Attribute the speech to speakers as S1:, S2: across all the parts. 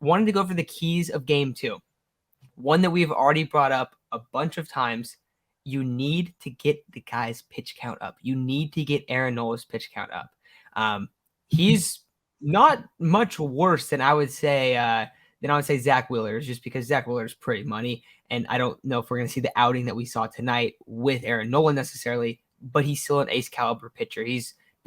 S1: wanted to go for the keys of game 2. One that we've already brought up a bunch of times. You need to get the guy's pitch count up. You need to get Aaron Nola's pitch count up. He's not much worse than I would say Zach Wheeler's, just because Zach Wheeler's pretty money. And I don't know if we're going to see the outing that we saw tonight with Aaron Nola necessarily, but he's still an ace caliber pitcher.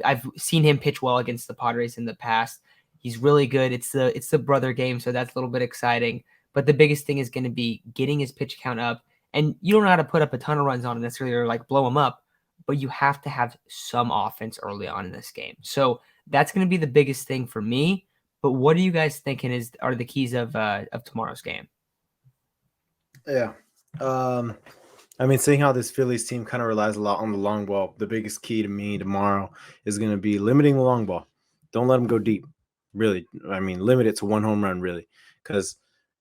S1: I've seen him pitch well against the Padres in the past. He's really good. It's the brother game, so that's a little bit exciting. But the biggest thing is going to be getting his pitch count up. And you don't know how to put up a ton of runs on him necessarily or like blow him up, but you have to have some offense early on in this game. So that's going to be the biggest thing for me. But what are you guys thinking are the keys of tomorrow's game?
S2: Yeah. I mean, seeing how this Phillies team kind of relies a lot on the long ball, the biggest key to me tomorrow is going to be limiting the long ball. Don't let them go deep, really. I mean, limit it to 1 home run, really, because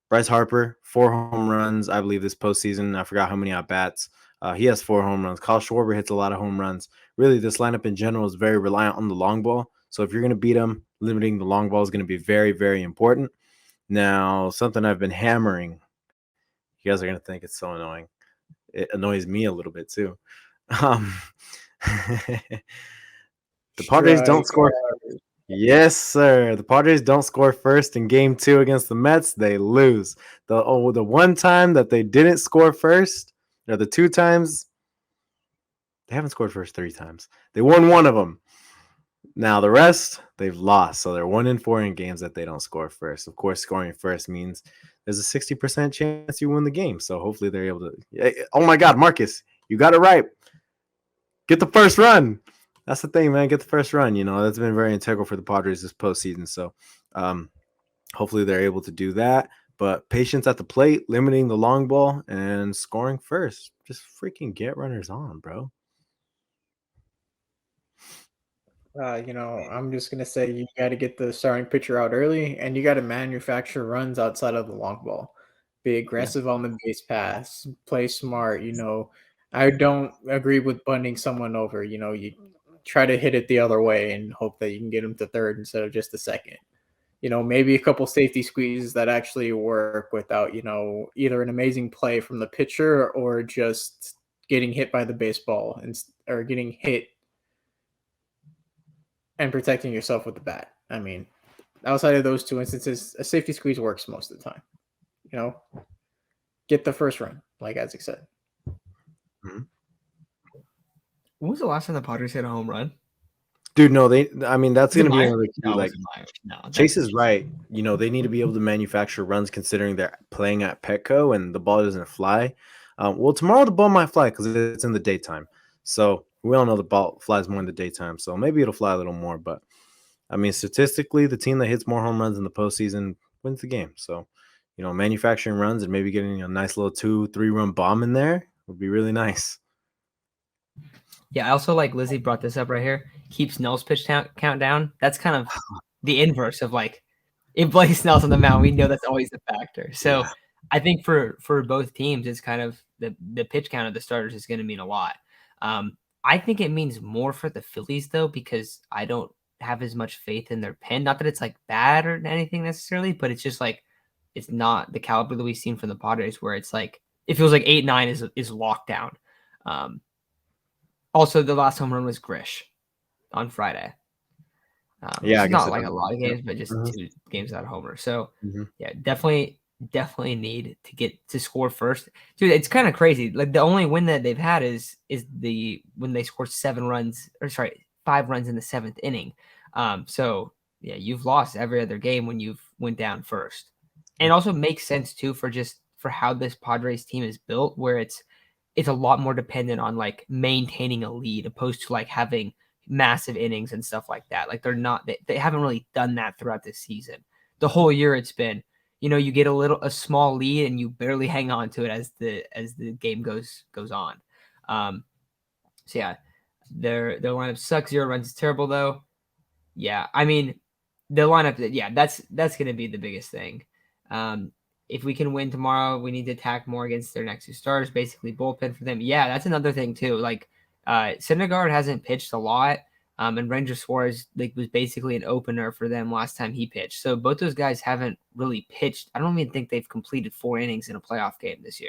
S2: Bryce Harper, 4 home runs, I believe, this postseason. I forgot how many at-bats. He has 4 home runs. Kyle Schwarber hits a lot of home runs. Really, this lineup in general is very reliant on the long ball. So if you're going to beat them, limiting the long ball is going to be very, very important. Now, something I've been hammering, you guys are going to think it's so annoying. It annoys me a little bit, too. The Padres don't score. Yes, sir. The Padres don't score first in game 2 against the Mets. They lose. The one time that they didn't score first, or the 2 times, they haven't scored first 3 times. They won 1 of them. Now the rest, they've lost. So they're 1-4 in games that they don't score first. Of course, scoring first means there's a 60% chance you win the game. So hopefully they're able to. Oh my God, Marcus, you got it right. Get the first run. That's the thing, man. Get the first run. That's been very integral for the Padres this postseason. So hopefully they're able to do that. But patience at the plate, limiting the long ball, and scoring first. Just freaking get runners on, bro.
S3: I'm just going to say you got to get the starting pitcher out early, and you got to manufacture runs outside of the long ball. Be aggressive on the base pass. Play smart. I don't agree with bunting someone over. You try to hit it the other way and hope that you can get him to third instead of just a second. Maybe a couple safety squeezes that actually work without, either an amazing play from the pitcher or just getting hit by the baseball or getting hit and protecting yourself with the bat. I mean, outside of those 2 instances, a safety squeeze works most of the time. Get the first run, like Isaac said.
S1: Mm-hmm. When was the last time the Padres hit a home run?
S2: Dude, no, that's going to be another key. Chase is right. They need to be able to manufacture runs considering they're playing at Petco and the ball doesn't fly. Well, tomorrow the ball might fly because it's in the daytime. So we all know the ball flies more in the daytime. So maybe it'll fly a little more. But, I mean, statistically, the team that hits more home runs in the postseason wins the game. So, manufacturing runs and maybe getting a nice little 2-3 run bomb in there would be really nice.
S1: Yeah, I also like Lizzie brought this up right here. Keep Snell's pitch count down. That's kind of the inverse of if Blake Snell's on the mound, we know that's always the factor. So I think for both teams, it's kind of the pitch count of the starters is going to mean a lot. I think it means more for the Phillies though, because I don't have as much faith in their pen. Not that it's bad or anything necessarily, but it's just it's not the caliber that we've seen from the Padres where it's it feels like 8-9 is locked down. Also, the last home run was Grish on Friday. It's not a lot of games, but just 2 games out of homer. So, yeah, definitely need to get to score first. Dude, it's kind of crazy. The only win that they've had is when they scored 5 runs in the 7th inning. So, yeah, you've lost every other game when you've went down first. And it also makes sense, too, for how this Padres team is built, where it's a lot more dependent on maintaining a lead opposed to having massive innings and stuff like that. They haven't really done that throughout this season. The whole year it's been, you get a small lead and you barely hang on to it as the game goes on. So yeah, their lineup sucks. 0 runs is terrible though. Yeah, I mean the lineup. Yeah, that's going to be the biggest thing. If we can win tomorrow, we need to attack more against their next 2 starters, basically bullpen for them. Yeah, that's another thing too. Syndergaard hasn't pitched a lot. And Ranger Suarez was basically an opener for them last time he pitched. So both those guys haven't really pitched. I don't even think they've completed 4 innings in a playoff game this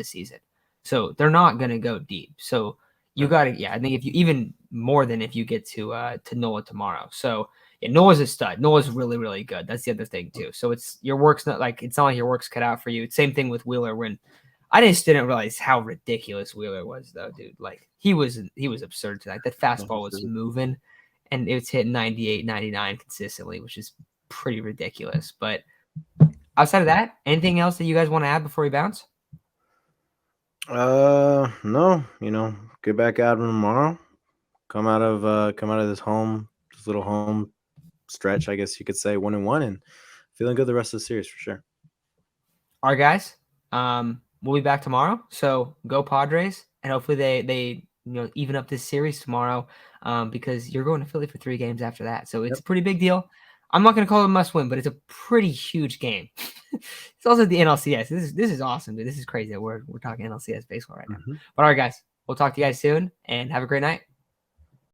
S1: season. So they're not going to go deep. So you got to, I think if you even more than if you get to Nola tomorrow. So yeah, Noah's a stud. Noah's really, really good. That's the other thing too. So it's your work's not like your work's cut out for you. Same thing with Wheeler. When I just didn't realize how ridiculous Wheeler was, though, dude. Like he was absurd tonight. That fastball was moving, and it's hitting 98, 99 consistently, which is pretty ridiculous. But outside of that, anything else that you guys want to add before we bounce?
S2: No. Get back out tomorrow. Come out of this little home stretch, I guess you could say, 1-1, and feeling good the rest of the series for sure.
S1: All right, guys. We'll be back tomorrow. So go Padres, and hopefully they even up this series tomorrow, because you're going to Philly for 3 games after that. So it's a pretty big deal. I'm not going to call it a must win, but it's a pretty huge game. It's also the NLCS. This is awesome, dude. This is crazy that we're talking NLCS baseball right now. But all right, guys, we'll talk to you guys soon, and have a great night.